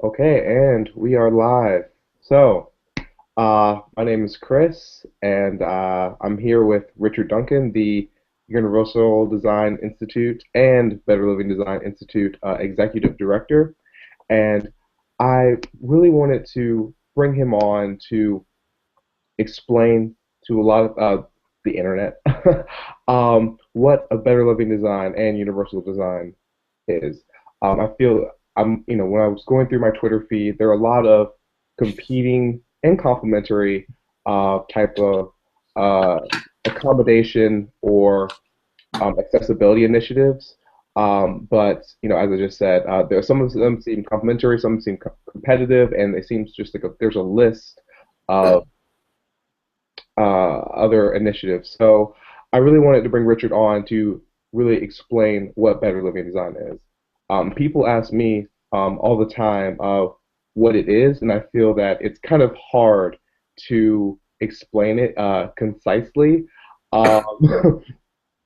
Okay, and we are live. So, my name is Chris, and I'm here with Richard Duncan, the Universal Design Institute and Better Living Design Institute Executive Director. And I really wanted to bring him on to explain to a lot of the internet what a Better Living Design and Universal Design is. I feel when I was going through my Twitter feed, there are a lot of competing and complementary type of uh, accommodation or accessibility initiatives. But as I just said, there some of them seem complementary, some seem competitive, and it seems just like there's a list of other initiatives. So I really wanted to bring Richard on to really explain what better living design is. People ask me all the time what it is, and I feel that it's kind of hard to explain it concisely because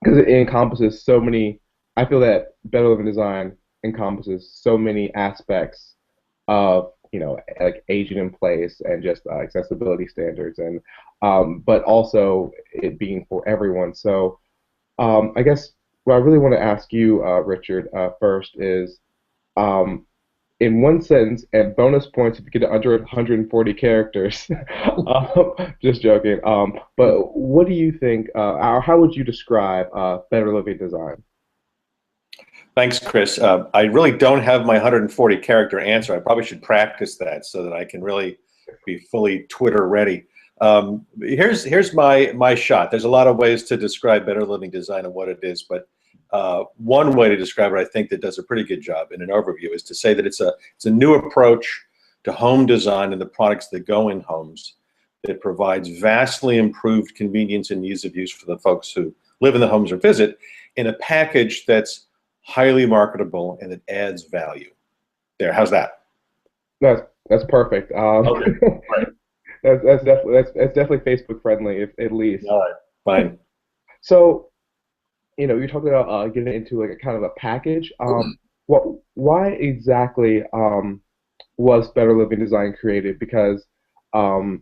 it encompasses so many. I feel that better living design encompasses so many aspects of like aging in place and just accessibility standards and but also it being for everyone. So I guess what I really want to ask you, Richard, first is um, in one sentence and bonus points if you get it under 140 characters. Just joking. But what do you think, or how would you describe better living design? Thanks, Chris. I really don't have my 140 character answer. I probably should practice that so that I can really be fully Twitter ready. Here's my shot. There's a lot of ways to describe better living design and what it is, but one way to describe it, I think, that does a pretty good job in an overview is to say that it's a new approach to home design and the products that go in homes that provides vastly improved convenience and ease of use for the folks who live in the homes or visit in a package that's highly marketable and it adds value. There, how's that? That's perfect. Okay, right. That's definitely Facebook friendly, if, at least. All right, fine. So you're talking about getting into like a kind of a package. What, why exactly was Better Living Design created? Because, oh,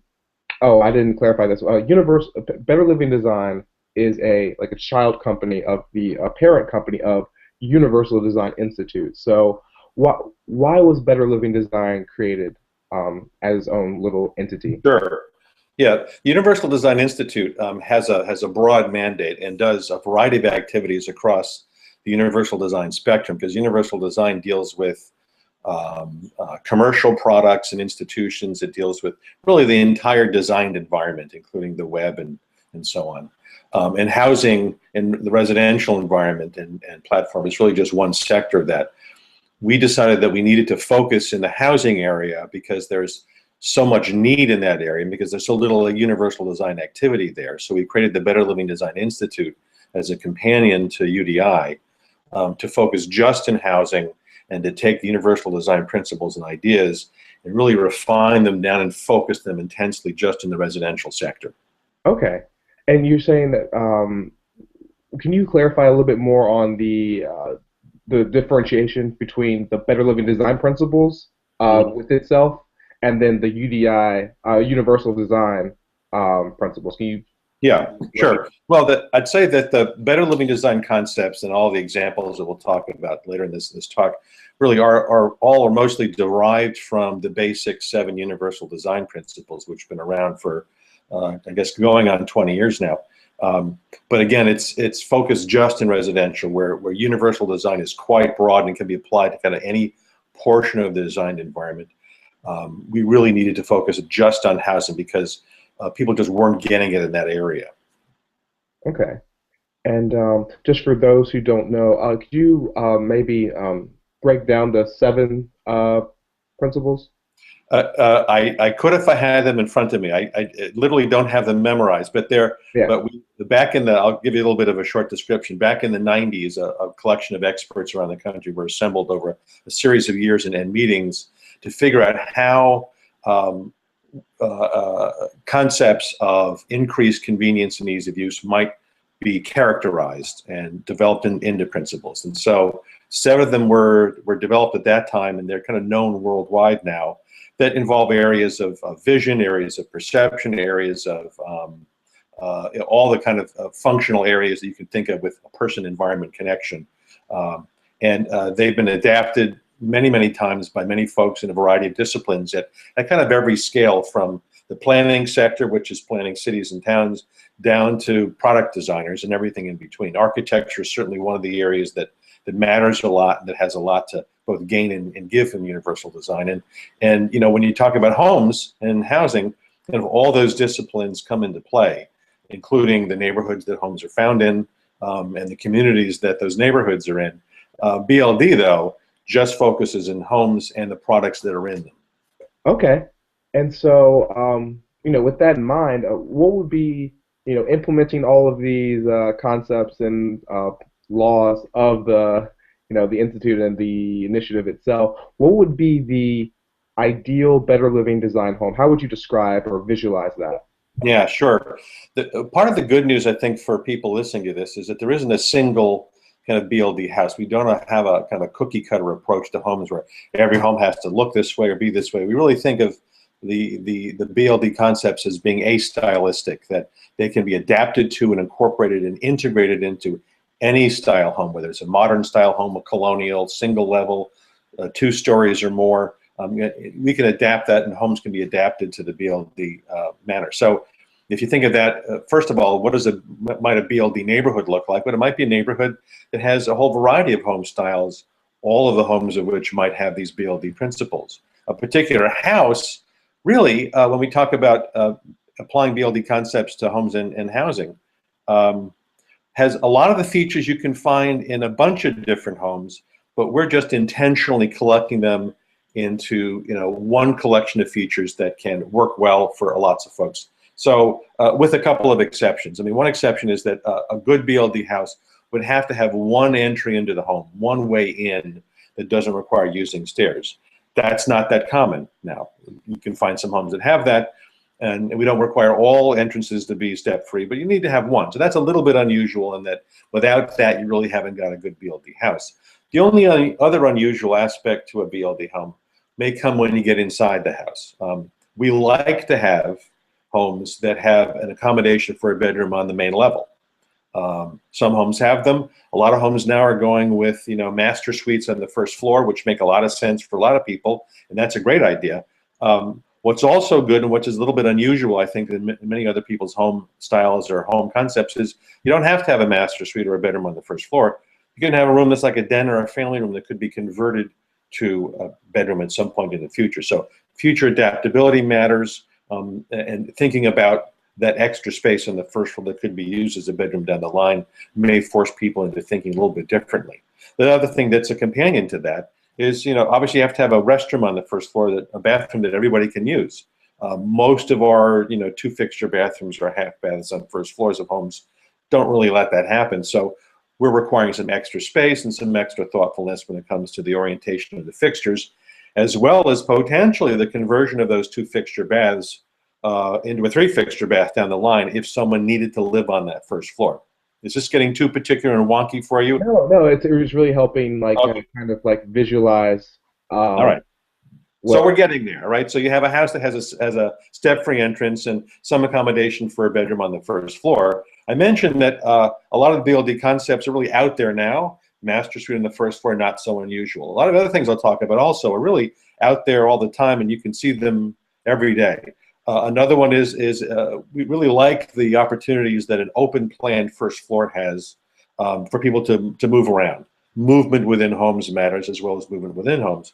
I didn't clarify this. Better Living Design is a child company of the parent company of Universal Design Institute. So, why was Better Living Design created as its own little entity? Sure. Yeah, the Universal Design Institute has a broad mandate and does a variety of activities across the universal design spectrum because universal design deals with commercial products and institutions. It deals with really the entire designed environment, including the web and so on. And housing and the residential environment and platform is really just one sector that we decided that we needed to focus in the housing area because there's so much need in that area and because there's so little universal design activity there. So we created the Better Living Design Institute as a companion to UDI to focus just in housing and to take the universal design principles and ideas and really refine them down and focus them intensely just in the residential sector. Okay, and you're saying that. Can you clarify a little bit more on the differentiation between the Better Living Design principles with itself and then the UDI Universal Design principles? Can you? Yeah, sure. Well, I'd say that the better living design concepts and all the examples that we'll talk about later in this talk really are all or mostly derived from the basic 7 universal design principles, which have been around for, I guess, going on 20 years now. But again, it's focused just in residential, where universal design is quite broad and can be applied to kind of any portion of the designed environment. We really needed to focus just on housing because people just weren't getting it in that area. Okay. And just for those who don't know, could you maybe break down the 7 principles? I could if I had them in front of me. I literally don't have them memorized, but they're Yeah. but back in the I'll give you a little bit of a short description. Back in the 90s, a collection of experts around the country were assembled over a series of years and meetings to figure out how concepts of increased convenience and ease of use might be characterized and developed into principles. And so 7 of them were developed at that time, and they're kind of known worldwide now, that involve areas of vision, areas of perception, areas of all the kind of functional areas that you can think of with a person-environment connection. And they've been adapted many, many times by many folks in a variety of disciplines at kind of every scale, from the planning sector, which is planning cities and towns, down to product designers and everything in between. Architecture is certainly one of the areas that matters a lot, and that has a lot to both gain and give in universal design. And you know, when you talk about homes and housing, kind of all those disciplines come into play, including the neighborhoods that homes are found in, and the communities that those neighborhoods are in. BLD, though, just focuses in homes and the products that are in them. Okay. And so, you know, with that in mind, what would be, you know, implementing all of these concepts and laws of the, you know, the institute and the initiative itself? What would be the ideal better living design home? How would you describe or visualize that? Yeah, sure. Part of the good news, I think, for people listening to this is that there isn't a single kind of BLD house. We don't have a kind of a cookie cutter approach to homes where every home has to look this way or be this way. We really think of the BLD concepts as being astylistic, that they can be adapted to and incorporated and integrated into any style home, whether it's a modern style home, a colonial, single level, 2 stories or more. We can adapt that, and homes can be adapted to the BLD manner. So if you think of that, first of all, what might a BLD neighborhood look like? But it might be a neighborhood that has a whole variety of home styles, all of the homes of which might have these BLD principles. A particular house, really, when we talk about applying BLD concepts to homes and housing, has a lot of the features you can find in a bunch of different homes, but we're just intentionally collecting them into, you know, one collection of features that can work well for lots of folks. So with a couple of exceptions. I mean, one exception is that a good BLD house would have to have one entry into the home, one way in, that doesn't require using stairs. That's not that common now. You can find some homes that have that, and we don't require all entrances to be step-free, but you need to have one. So that's a little bit unusual, in that without that, you really haven't got a good BLD house. The only other unusual aspect to a BLD home may come when you get inside the house. We like to have homes that have an accommodation for a bedroom on the main level. Some homes have them. A lot of homes now are going with, you know, master suites on the first floor, which make a lot of sense for a lot of people, and that's a great idea. What's also good, and which is a little bit unusual, I think, in many other people's home styles or home concepts, is you don't have to have a master suite or a bedroom on the first floor. You can have a room that's like a den or a family room that could be converted to a bedroom at some point in the future. So future adaptability matters, and thinking about that extra space on the first floor that could be used as a bedroom down the line may force people into thinking a little bit differently. The other thing that's a companion to that is, you know, obviously you have to have a restroom on the first floor, a bathroom that everybody can use. Most of our, you know, 2-fixture bathrooms or half baths on first floors of homes don't really let that happen. So we're requiring some extra space and some extra thoughtfulness when it comes to the orientation of the fixtures, as well as potentially the conversion of those 2-fixture baths into a 3-fixture bath down the line if someone needed to live on that first floor. Is this getting too particular and wonky for you? No, no, it was really helping, like, Okay. kind of like visualize. All right. So What, we're getting there, right? So you have a house that has a step-free entrance and some accommodation for a bedroom on the first floor. I mentioned that a lot of the BLD concepts are really out there now. Master suite on the first floor, not so unusual. A lot of other things I'll talk about also are really out there all the time, and you can see them every day. Another one is we really like the opportunities that an open plan first floor has for people to move around. Movement within homes matters, as well as movement within homes,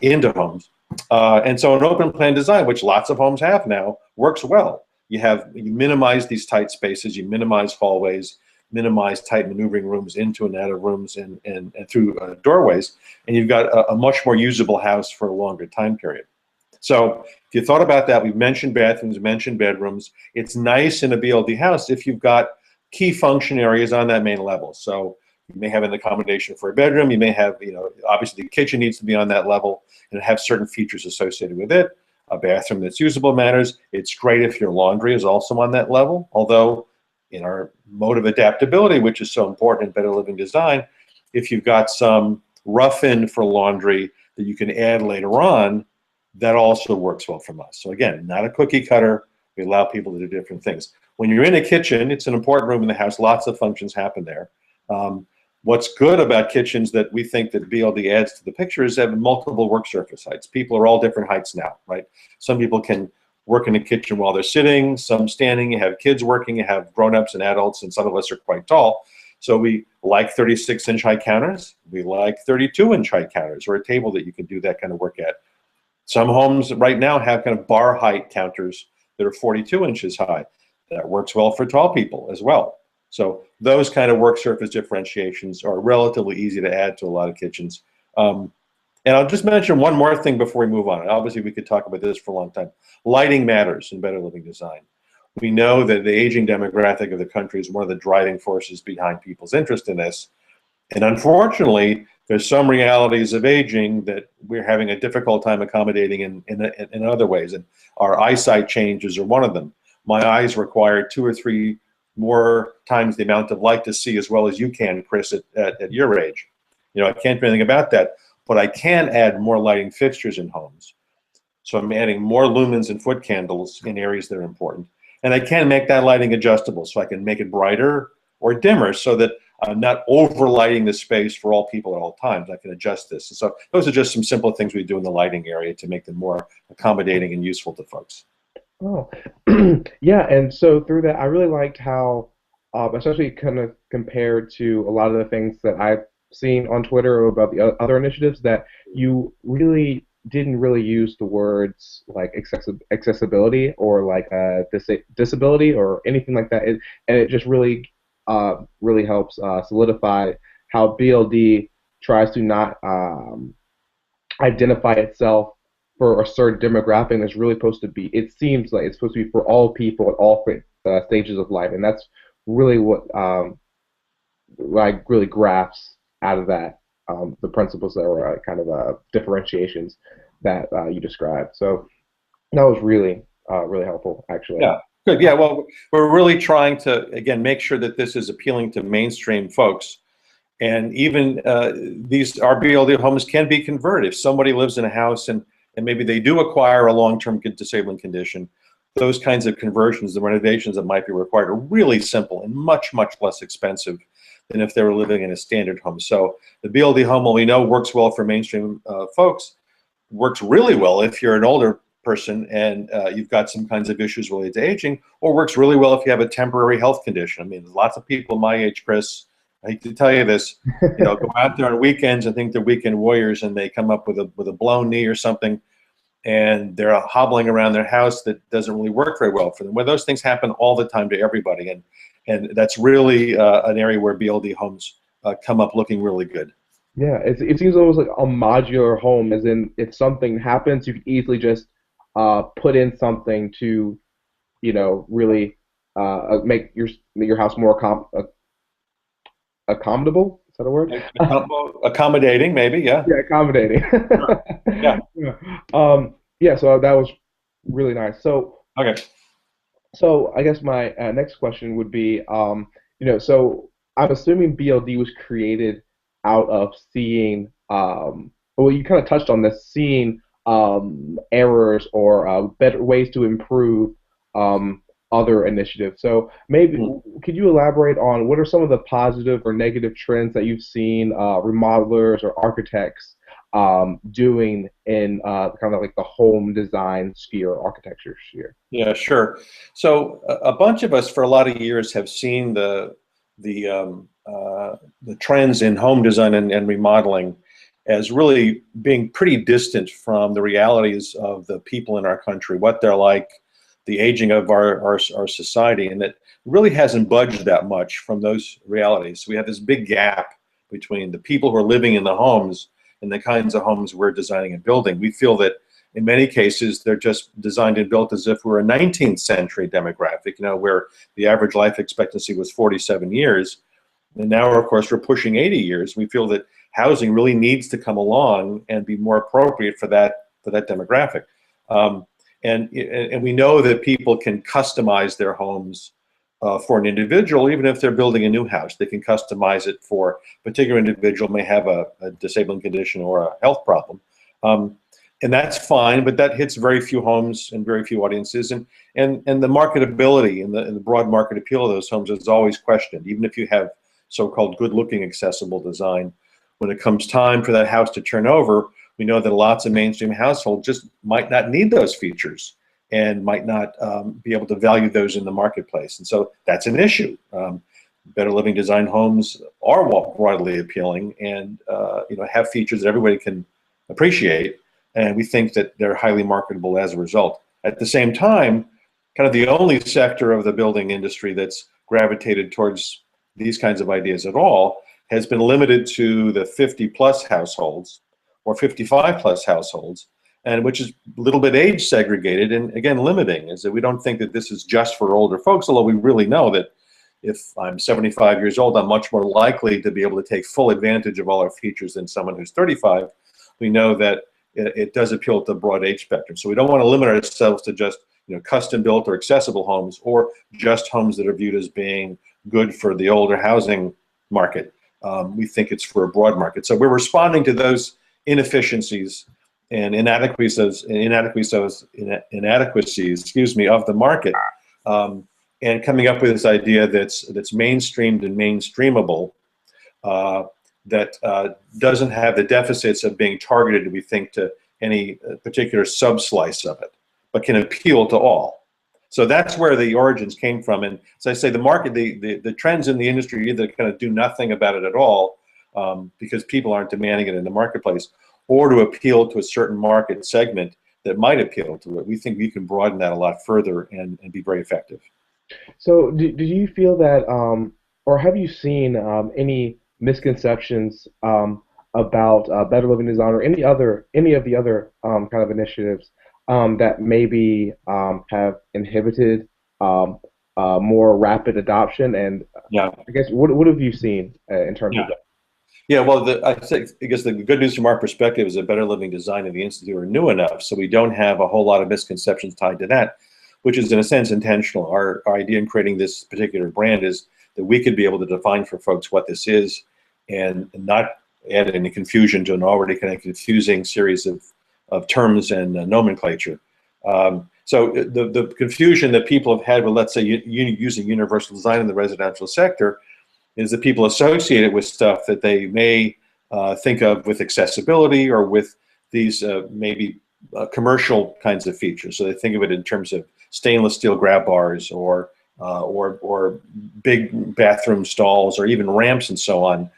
into homes. And so an open plan design, which lots of homes have now, works well. You minimize these tight spaces, you minimize hallways, minimize tight maneuvering rooms into and out of rooms and through doorways, and you've got a much more usable house for a longer time period. So if you thought about that, we've mentioned bathrooms, mentioned bedrooms. It's nice in a BLD house if you've got key function areas on that main level. So you may have an accommodation for a bedroom. You may have, you know, obviously the kitchen needs to be on that level and have certain features associated with it. A bathroom that's usable matters. It's great if your laundry is also on that level, although in our mode of adaptability, which is so important in better living design, if you've got some rough-in for laundry that you can add later on, that also works well from us. So again, not a cookie cutter. We allow people to do different things. When you're in a kitchen, it's an important room in the house. Lots of functions happen there. What's good about kitchens that we think that BLD adds to the picture is have multiple work surface heights. People are all different heights now, right? Some people can work in the kitchen while they're sitting, some standing. You have kids working, you have grown-ups and adults, and some of us are quite tall. So we like 36-inch high counters. We like 32-inch high counters, or a table that you can do that kind of work at. Some homes right now have kind of bar height counters that are 42 inches high. That works well for tall people as well. So those kind of work surface differentiations are relatively easy to add to a lot of kitchens. And I'll just mention one more thing before we move on. Obviously, we could talk about this for a long time. Lighting matters in better living design. We know that the aging demographic of the country is one of the driving forces behind people's interest in this. And unfortunately, there's some realities of aging that we're having a difficult time accommodating in other ways. And our eyesight changes are one of them. My eyes require 2 or 3 more times the amount of light to see as well as you can, Chris, at your age. You know, I can't do anything about that, but I can add more lighting fixtures in homes. So I'm adding more lumens and foot candles in areas that are important. And I can make that lighting adjustable, so I can make it brighter or dimmer so that I'm not overlighting the space for all people at all times. I can adjust this. And so those are just some simple things we do in the lighting area to make them more accommodating and useful to folks. Oh, yeah, and so through that, I really liked how, especially kind of compared to a lot of the things that I've seen on Twitter about the other initiatives, that you really didn't really use the words like accessibility or like disability or anything like that, and it just really helps solidify how BLD tries to not identify itself for a certain demographic that's really supposed to be. It seems like it's supposed to be for all people at all stages of life, and that's really what I really grasps out of that, the principles that were kind of differentiations that you described. So that was really helpful, actually. Yeah, good. Yeah, well, we're really trying to, again, make sure that this is appealing to mainstream folks. And even these RBLD homes can be converted. If somebody lives in a house and maybe they do acquire a long-term disabling condition, those kinds of conversions, the renovations that might be required are really simple and much, much less expensive than if they were living in a standard home. So the BLD home, we know works well for mainstream folks, works really well if you're an older person and you've got some kinds of issues related to aging, or works really well if you have a temporary health condition. I mean, lots of people my age, Chris, I hate to tell you this, you know, go out there on weekends and think they're weekend warriors, and they come up with a blown knee or something, and they're hobbling around their house that doesn't really work very well for them. Well, those things happen all the time to everybody, and that's really an area where BLD homes come up looking really good. Yeah, it seems almost like a modular home, as in if something happens, you can easily just put in something to, really make your house more accommodable. Is that a word? Accommodating, maybe, yeah. Yeah, accommodating. Sure. Yeah. Yeah, so that was really nice. So, Okay. so I guess my next question would be, so I'm assuming BLD was created out of seeing, well, you kind of touched on this, seeing errors or better ways to improve other initiatives. So maybe could you elaborate on what are some of the positive or negative trends that you've seen remodelers or architects doing in kind of like the home design sphere, architecture sphere? Yeah, sure. So a bunch of us for a lot of years have seen the trends in home design and remodeling as really being pretty distant from the realities of the people in our country, what they're like, the aging of our society, and it really hasn't budged that much from those realities. So we have this big gap between the people who are living in the homes and the kinds of homes we're designing and building. We feel that in many cases they're just designed and built as if we're a 19th century demographic, where the average life expectancy was 47 years. And now, of course, we're pushing 80 years. We feel that housing really needs to come along and be more appropriate for that demographic. And we know that people can customize their homes for an individual, even if they're building a new house. They can customize it for a particular individual, may have a disabling condition or a health problem. And that's fine, but that hits very few homes and very few audiences. And the marketability and the broad market appeal of those homes is always questioned. Even if you have so-called good-looking accessible design, when it comes time for that house to turn over, we know that lots of mainstream households just might not need those features and might not be able to value those in the marketplace. And so that's an issue. Better living design homes are broadly appealing and have features that everybody can appreciate. And we think that they're highly marketable as a result. At the same time, kind of the only sector of the building industry that's gravitated towards these kinds of ideas at all has been limited to the 50-plus households or 55-plus households, and which is a little bit age segregated and, again, limiting, is that we don't think that this is just for older folks, although we really know that if I'm 75 years old, I'm much more likely to be able to take full advantage of all our features than someone who's 35. We know that it does appeal to the broad age spectrum. So we don't want to limit ourselves to just custom built or accessible homes or just homes that are viewed as being good for the older housing market. We think it's for a broad market. So we're responding to those inefficiencies and inadequacies, excuse me, of the market, and coming up with this idea that's mainstreamed and mainstreamable, that doesn't have the deficits of being targeted, we think, to any particular sub-slice of it, but can appeal to all. So that's where the origins came from. And as I say, the market, the trends in the industry either kind of do nothing about it at all because people aren't demanding it in the marketplace, or to appeal to a certain market segment that might appeal to it. We think we can broaden that a lot further and be very effective. So do you feel that, or have you seen any misconceptions about better living design or any of the other kind of initiatives that maybe have inhibited more rapid adoption? And Yeah. I guess what have you seen in terms of that? Yeah, well, I guess the good news from our perspective is that Better Living Design and the Institute are new enough, so we don't have a whole lot of misconceptions tied to that, which is in a sense intentional. Our idea in creating this particular brand is that we could be able to define for folks what this is and not add any confusion to an already kind of confusing series of terms and nomenclature. So the confusion that people have had with, let's say, using universal design in the residential sector is that people associate it with stuff that they may think of with accessibility or with these maybe commercial kinds of features. So they think of it in terms of stainless steel grab bars or big bathroom stalls or even ramps and so on,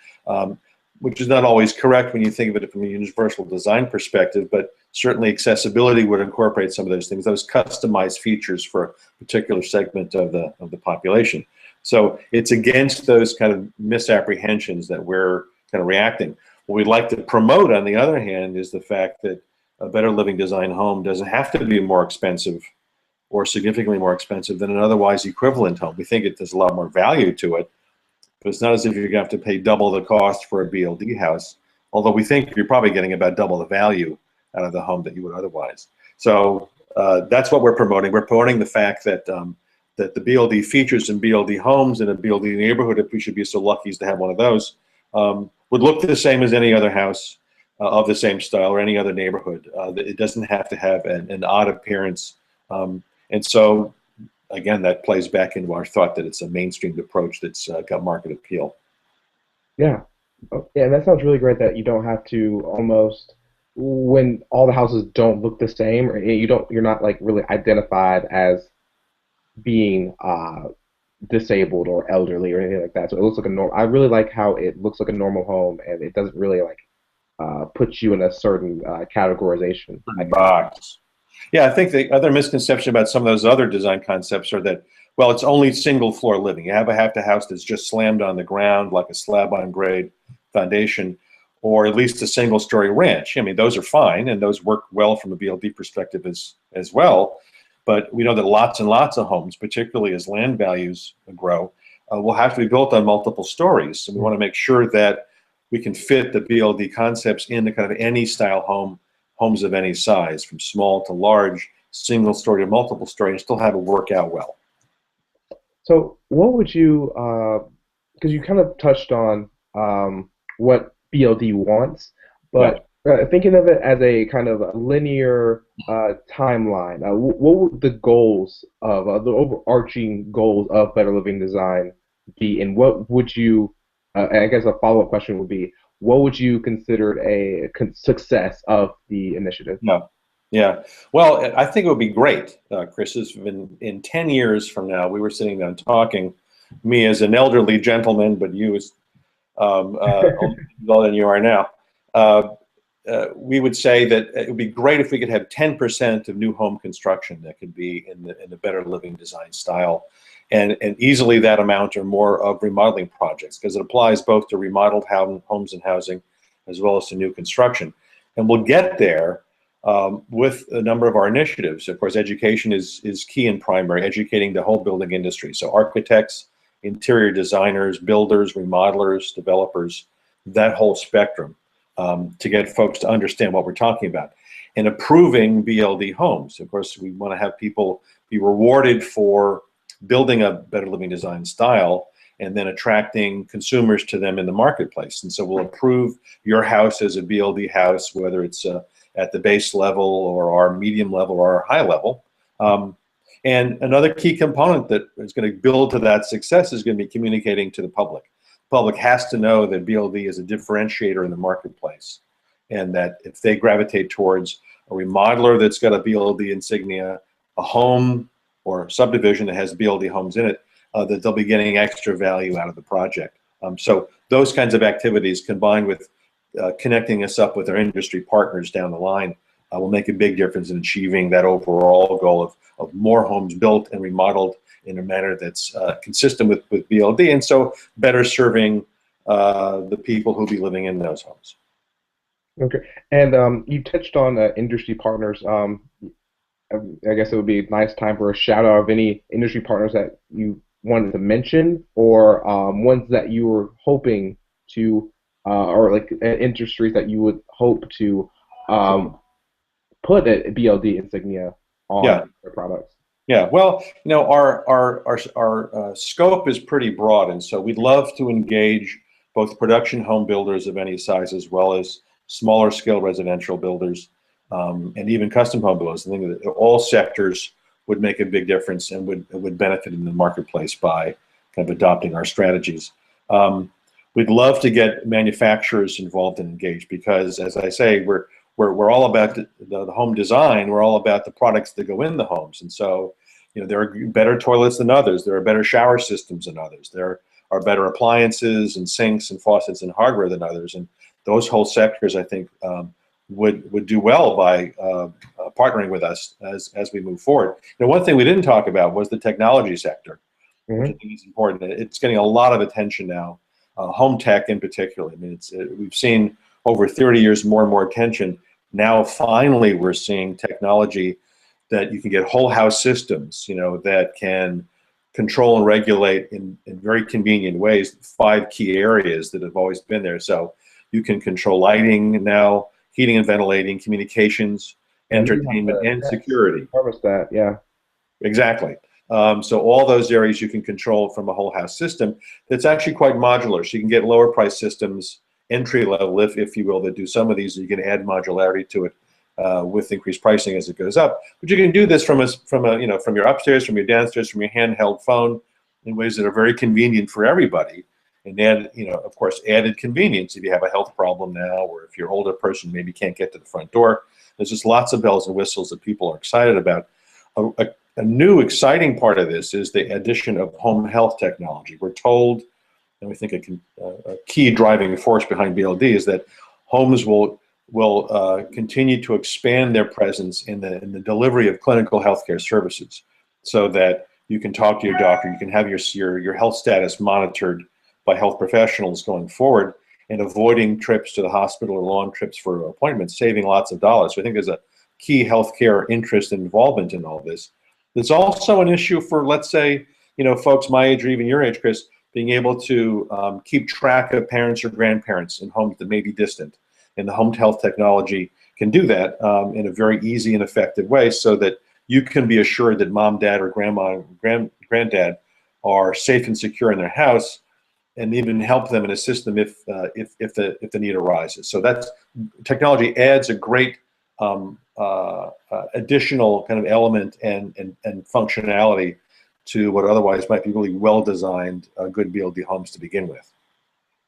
which is not always correct when you think of it from a universal design perspective, but certainly accessibility would incorporate some of those things, those customized features for a particular segment of the population. So it's against those kind of misapprehensions that we're kind of reacting. What we'd like to promote, on the other hand, is the fact that a Better Living Design home doesn't have to be more expensive or significantly more expensive than an otherwise equivalent home. We think there's a lot more value to it, but it's not as if you're going to have to pay double the cost for a BLD house, although we think you're probably getting about double the value out of the home that you would otherwise. So that's what we're promoting. We're promoting the fact that that the BLD features in BLD homes in a BLD neighborhood, if we should be so lucky as to have one of those, would look the same as any other house of the same style or any other neighborhood. It doesn't have to have an odd appearance. And so, again, that plays back into our thought that it's a mainstreamed approach that's got market appeal. Yeah. Yeah, and that sounds really great that you don't have to almost, when all the houses don't look the same, or you're not like really identified as being disabled or elderly or anything like that. So it looks like a normal. I really like how it looks like a normal home, and it doesn't really like put you in a certain categorization. Box. Yeah, I think the other misconception about some of those other design concepts are that, well, it's only single floor living. You have a house that's just slammed on the ground like a slab on grade foundation, or at least a single story ranch. I mean, those are fine, and those work well from a BLD perspective as well. But we know that lots and lots of homes, particularly as land values grow, will have to be built on multiple stories. And we want to make sure that we can fit the BLD concepts into kind of any style homes of any size, from small to large, single story to multiple story, and still have it work out well. So what would you, because you kind of touched on what BLD wants, Yeah. but thinking of it as a kind of a linear timeline, what would the goals of the overarching goals of Better Living Design be, and what would you, I guess a follow-up question would be, what would you consider a success of the initiative? Yeah. Yeah. Well, I think it would be great, Chris, is in 10 years from now, we were sitting down talking, me as an elderly gentleman, but you as older than you are now. Uh, we would say that it would be great if we could have 10% of new home construction that could be in the better living design style, and easily that amount or more of remodeling projects, because it applies both to remodeled homes and housing as well as to new construction. And we'll get there with a number of our initiatives. Of course, education is key and primary, educating the whole building industry. So architects, interior designers, builders, remodelers, developers, that whole spectrum, to get folks to understand what we're talking about. And approving BLD homes. Of course, we want to have people be rewarded for building a better living design style and then attracting consumers to them in the marketplace. And so we'll approve your house as a BLD house, whether it's at the base level or our medium level or our high level. And another key component that is going to build to that success is going to be communicating to the public. The public has to know that BLD is a differentiator in the marketplace, and that if they gravitate towards a remodeler that's got a BLD insignia, a home or subdivision that has BLD homes in it, that they'll be getting extra value out of the project. So those kinds of activities combined with connecting us up with our industry partners down the line will make a big difference in achieving that overall goal of more homes built and remodeled in a manner that's consistent with BLD, and so better serving the people who'll be living in those homes. Okay, and you touched on industry partners. I guess it would be a nice time for a shout out of any industry partners that you wanted to mention, or ones that you were hoping to, or like industries that you would hope to um, put a BLD insignia Yeah. on their products. Yeah, well, our scope is pretty broad, and so we'd love to engage both production home builders of any size as well as smaller scale residential builders, and even custom home builders. I think that all sectors would make a big difference and would benefit in the marketplace by kind of adopting our strategies. We'd love to get manufacturers involved and engaged because, as I say, we're all about the home design. We're all about the products that go in the homes. And so, there are better toilets than others. There are better shower systems than others. There are better appliances and sinks and faucets and hardware than others. And those whole sectors, I think, would do well by partnering with us as we move forward. One thing we didn't talk about was the technology sector, which I Hmm. think is important. It's getting a lot of attention now, home tech in particular. I mean, we've seen over 30 years more and more attention. Now, finally, we're seeing technology that you can get whole house systems, that can control and regulate in very convenient ways 5 key areas that have always been there. So you can control lighting now, heating and ventilating, communications, And you have entertainment, the and next security. thermostat, yeah. Exactly. So all those areas you can control from a whole house system that's actually quite modular. So you can get lower price systems, entry level, if you will, that do some of these. You can add modularity to it with increased pricing as it goes up. But you can do this from from your upstairs, from your downstairs, from your handheld phone in ways that are very convenient for everybody. And add, of course, added convenience if you have a health problem now, or if you're an older person maybe can't get to the front door. There's just lots of bells and whistles that people are excited about. A new exciting part of this is the addition of home health technology. We're told, and we think a key driving force behind BLD is that homes will continue to expand their presence in the delivery of clinical healthcare services, so that you can talk to your doctor, you can have your health status monitored by health professionals going forward, and avoiding trips to the hospital or long trips for appointments, saving lots of dollars. So I think there's a key healthcare interest and involvement in all this. There's also an issue for, let's say, folks my age or even your age, Chris, being able to keep track of parents or grandparents in homes that may be distant. And the home health technology can do that in a very easy and effective way, so that you can be assured that mom, dad, or grandma, granddad are safe and secure in their house, and even help them and assist them if the need arises. So that's technology adds a great additional kind of element and functionality to what otherwise might be really well-designed good BLD homes to begin with.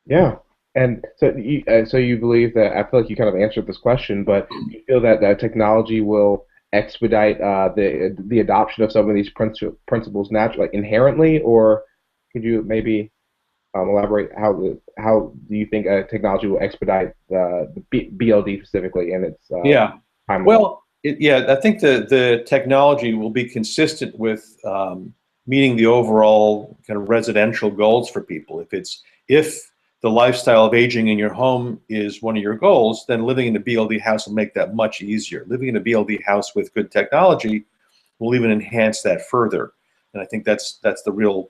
Yeah. And so you believe that, I feel like you kind of answered this question, but you feel that technology will expedite the adoption of some of these principles naturally, like inherently, or could you maybe elaborate how do you think technology will expedite the BLD specifically and its Yeah. timeline? Well, yeah, I think the technology will be consistent with meeting the overall kind of residential goals for people. If the lifestyle of aging in your home is one of your goals, then living in a BLD house will make that much easier. Living in a BLD house with good technology will even enhance that further. And I think that's the real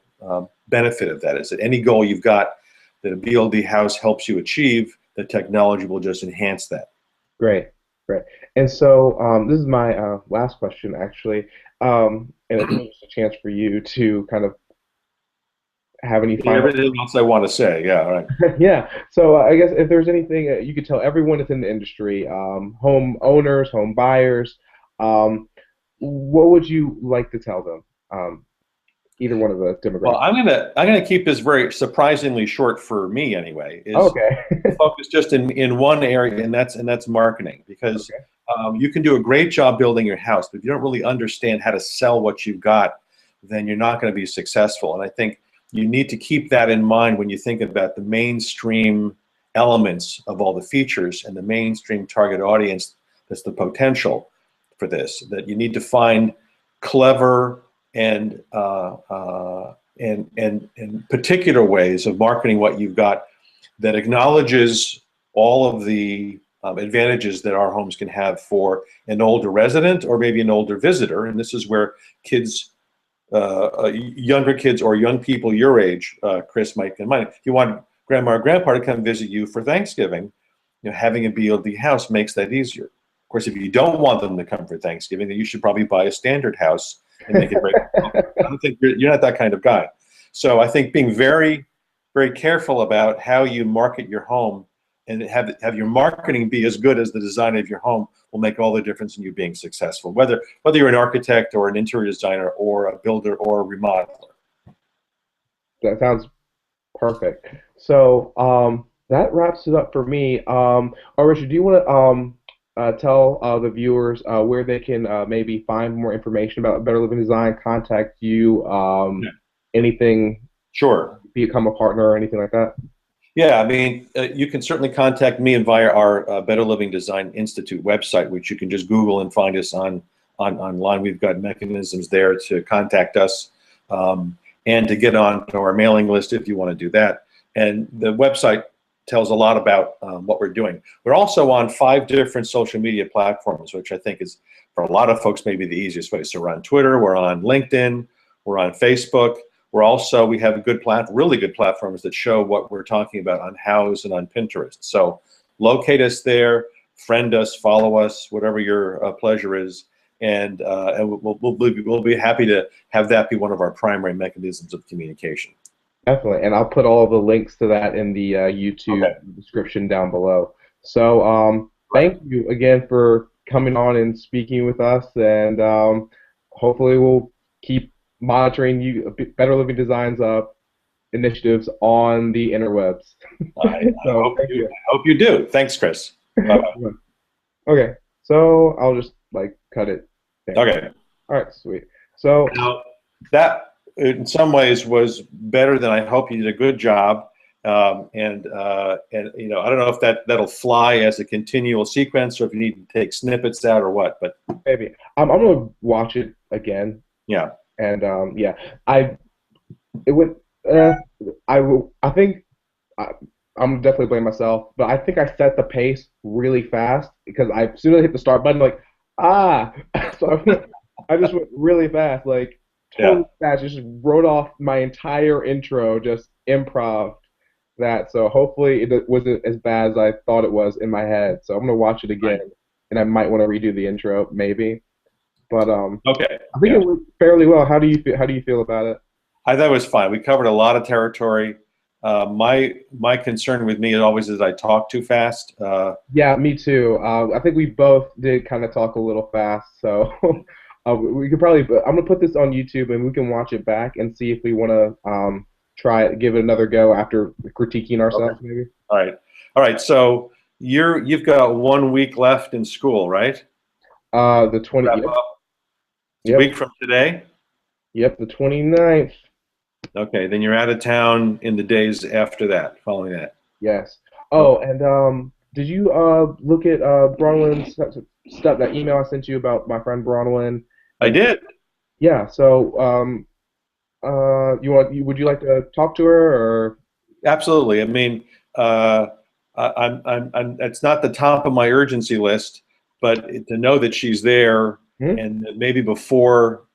benefit of that, is that any goal you've got that a BLD house helps you achieve, the technology will just enhance that. Great, great. And so this is my last question, actually, and it's just a chance for you to kind of have any final. Everything else I want to say, yeah, all right. Yeah. So I guess if there's anything you could tell everyone that's in the industry, home owners, home buyers, what would you like to tell them? Either one of the Well, demographics. I'm gonna keep this very surprisingly short for me anyway. Is Okay. focus just in one area, and that's marketing, because Okay. you can do a great job building your house, but if you don't really understand how to sell what you've got, then you're not going to be successful. And I think you need to keep that in mind when you think about the mainstream elements of all the features and the mainstream target audience that's the potential for this. That you need to find clever and particular ways of marketing what you've got that acknowledges all of the advantages that our homes can have for an older resident or maybe an older visitor. And this is where kids, younger kids or young people your age, Chris, might get mind. If you want grandma or grandpa to come visit you for Thanksgiving, having a BLD house makes that easier. Of course, if you don't want them to come for Thanksgiving, then you should probably buy a standard house and make it very. I don't think you're not that kind of guy. So I think being very, very careful about how you market your home and have your marketing be as good as the design of your home will make all the difference in you being successful, whether you're an architect or an interior designer or a builder or a remodeler. That sounds perfect. So that wraps it up for me. Richard, do you want to tell the viewers where they can maybe find more information about Better Living Design, contact you, Yeah. anything, Sure. become a partner or anything like that? Yeah, I mean, you can certainly contact me via our Better Living Design Institute website, which you can just Google and find us online. We've got mechanisms there to contact us and to get on to our mailing list if you want to do that. And the website tells a lot about what we're doing. We're also on 5 different social media platforms, which I think is, for a lot of folks, maybe the easiest way. So we're on Twitter, we're on LinkedIn, we're on Facebook. We have really good platforms that show what we're talking about on Houzz and on Pinterest. So locate us there, friend us, follow us, whatever your pleasure is, and we'll be happy to have that be one of our primary mechanisms of communication. Definitely, and I'll put all the links to that in the YouTube description down below. So thank you again for coming on and speaking with us, and hopefully we'll keep monitoring Better Living Design's initiatives on the interwebs. I hope you do. Thanks, Chris. Bye-bye. Okay, so I'll just cut it there. Okay. All right, sweet. So now that in some ways was better than I hope. You did a good job, and I don't know if that'll fly as a continual sequence or if you need to take snippets out or what. But maybe I'm gonna watch it again. Yeah. And it went. I think I'm definitely blaming myself, but I think I set the pace really fast because as soon as I hit the start button, so I just went really fast, totally fast. Just wrote off my entire intro, just improv that. So hopefully it wasn't as bad as I thought it was in my head. So I'm gonna watch it again, and I might want to redo the intro, maybe. But okay, I think it went fairly well. How do you feel about it? I thought it was fine. We covered a lot of territory. My concern with me always is I talk too fast. Yeah, me too. I think we both did kind of talk a little fast, so we could probably. I'm gonna put this on YouTube and we can watch it back and see if we want to try it, give it another go after critiquing Okay. ourselves, maybe. All right. All right. So you've got 1 week left in school, right? The 20. Wrap Yep, up. It's a yep, week from today. yep. The 29th. Okay. Then you're out of town in the days after that, following that. Yes. Okay. Oh, and did you look at Bronwyn's stuff? That email I sent you about my friend Bronwyn. I did. Yeah. So would you like to talk to her or? Absolutely. I mean, it's not the top of my urgency list, but to know that she's there, Hmm? and that maybe before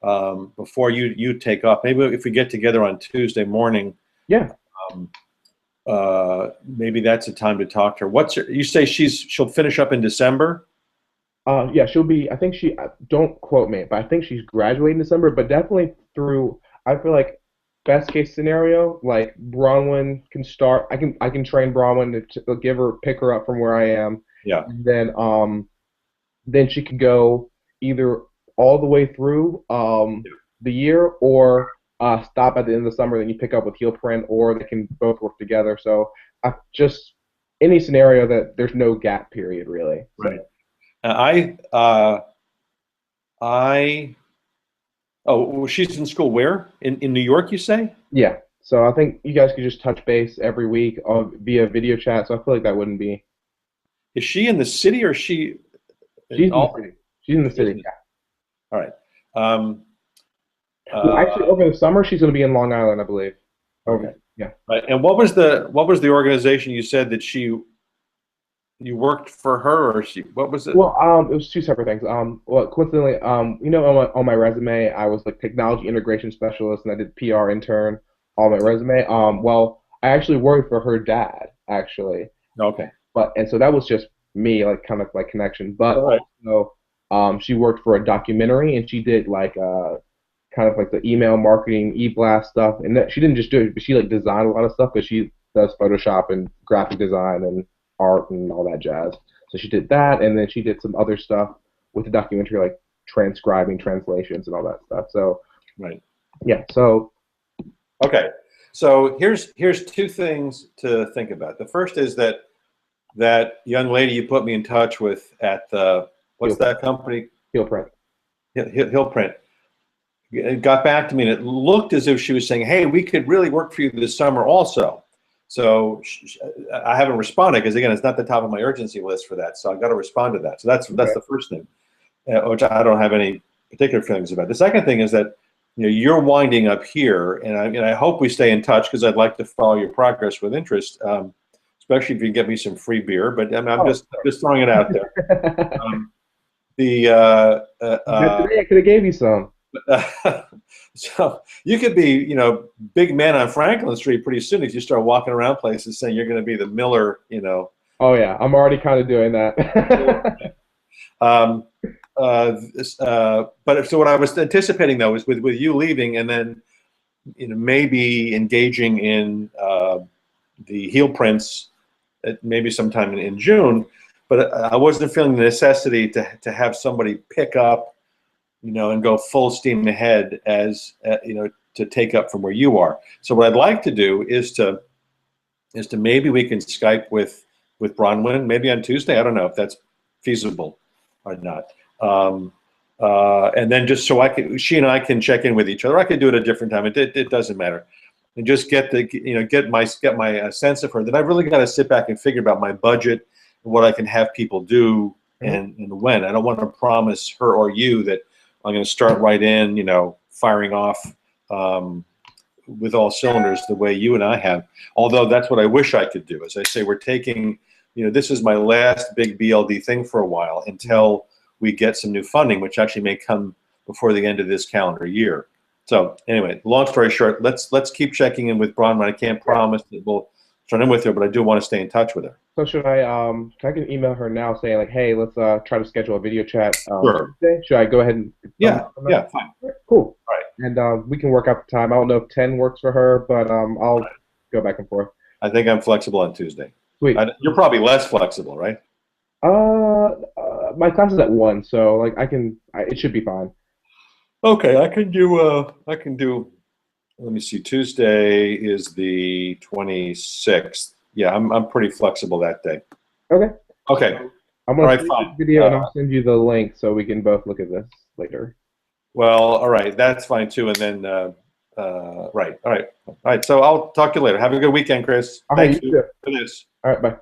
you take off, maybe if we get together on Tuesday morning, Yeah. um, maybe that's a time to talk to her. You say she'll finish up in December? Yeah, she'll be. I think don't quote me, but I think she's graduating in December. But definitely through. I feel like best case scenario, like Bronwyn can start. I can train Bronwyn to give her pick her up from where I am, Yeah. and then she could go either all the way through the year or stop at the end of the summer. Then you pick up with heel print, or they can both work together. So I just any scenario that there's no gap period really. So. Right. I oh, well, she's in school where? In New York, you say? Yeah. So I think you guys could just touch base every week via video chat. So I feel like that wouldn't be. Is she in the city or is she in She's in the Albany? city. She's in the She is city. Yeah. All right. Um, Well, uh, actually, over the summer she's going to be in Long Island, I believe. okay. Yeah. Right. And what was the organization you said that you worked for her, or what was it? Well, it was two separate things. Well, coincidentally, on my resume, I was like technology integration specialist, and I did PR intern on my resume. Well, I actually worked for her dad, actually, Okay. and so that was just me, like kind of like connection. But All right. also, she worked for a documentary, and she did like kind of like the email marketing, e-blast stuff, and that she didn't just do it, but she like designed a lot of stuff because she does Photoshop and graphic design and art and all that jazz. So she did that, and then she did some other stuff with the documentary, like transcribing translations and all that stuff. So Right. yeah, so Okay. So here's two things to think about. The first is that young lady you put me in touch with at the what's heel, that company? heel print. Hill Print. It got back to me, and it looked as if she was saying, "Hey, we could really work for you this summer, also." So I haven't responded because again, it's not the top of my urgency list for that. So I've got to respond to that. So that's Okay. the first thing, which I don't have any particular feelings about. The second thing is that you're winding up here, and I hope we stay in touch because I'd like to follow your progress with interest, especially if you can get me some free beer. But I'm Oh, just throwing it out there. Um, the today I could have gave you some. so you could be, big man on Franklin Street pretty soon if you start walking around places saying you're going to be the Miller. Oh yeah, I'm already kind of doing that. Um, but so what I was anticipating though is with you leaving and then maybe engaging in the heel prints maybe sometime in June, but I wasn't feeling the necessity to have somebody pick up and go full steam ahead as to take up from where you are. So what I'd like to do is to maybe we can Skype with Bronwyn maybe on Tuesday. I don't know if that's feasible or not. And then just so she and I can check in with each other. I could do it at a different time. It doesn't matter. And just get my sense of her. That I've really got to sit back and figure about my budget and what I can have people do and when. I don't want to promise her or you that I'm going to start right in, firing off with all cylinders the way you and I have. Although that's what I wish I could do. As I say, we're taking, this is my last big BLD thing for a while until we get some new funding, which actually may come before the end of this calendar year. So anyway, long story short, let's keep checking in with Bronwyn. I can't promise that we'll turn in with her, but I do want to stay in touch with her. So I can email her now saying like, hey, let's try to schedule a video chat Sure. Tuesday. Should I go ahead and Yeah, fine. Cool. All right. and we can work out the time. I don't know if 10 works for her, but I'll go back and forth. I think I'm flexible on Tuesday. Sweet. You're probably less flexible, right? My class is at 1, so like it should be fine. Okay, I can do. I can do. Let me see. Tuesday is the 26th. Yeah, I'm pretty flexible that day. Okay. Okay. I'm All gonna right. save Fine. this video and I'll send you the link so we can both look at this later. Well, all right. That's fine too. And then, right. All right. All right. So I'll talk to you later. Have a good weekend, Chris. All right, Thank you you too. for this. All right, bye.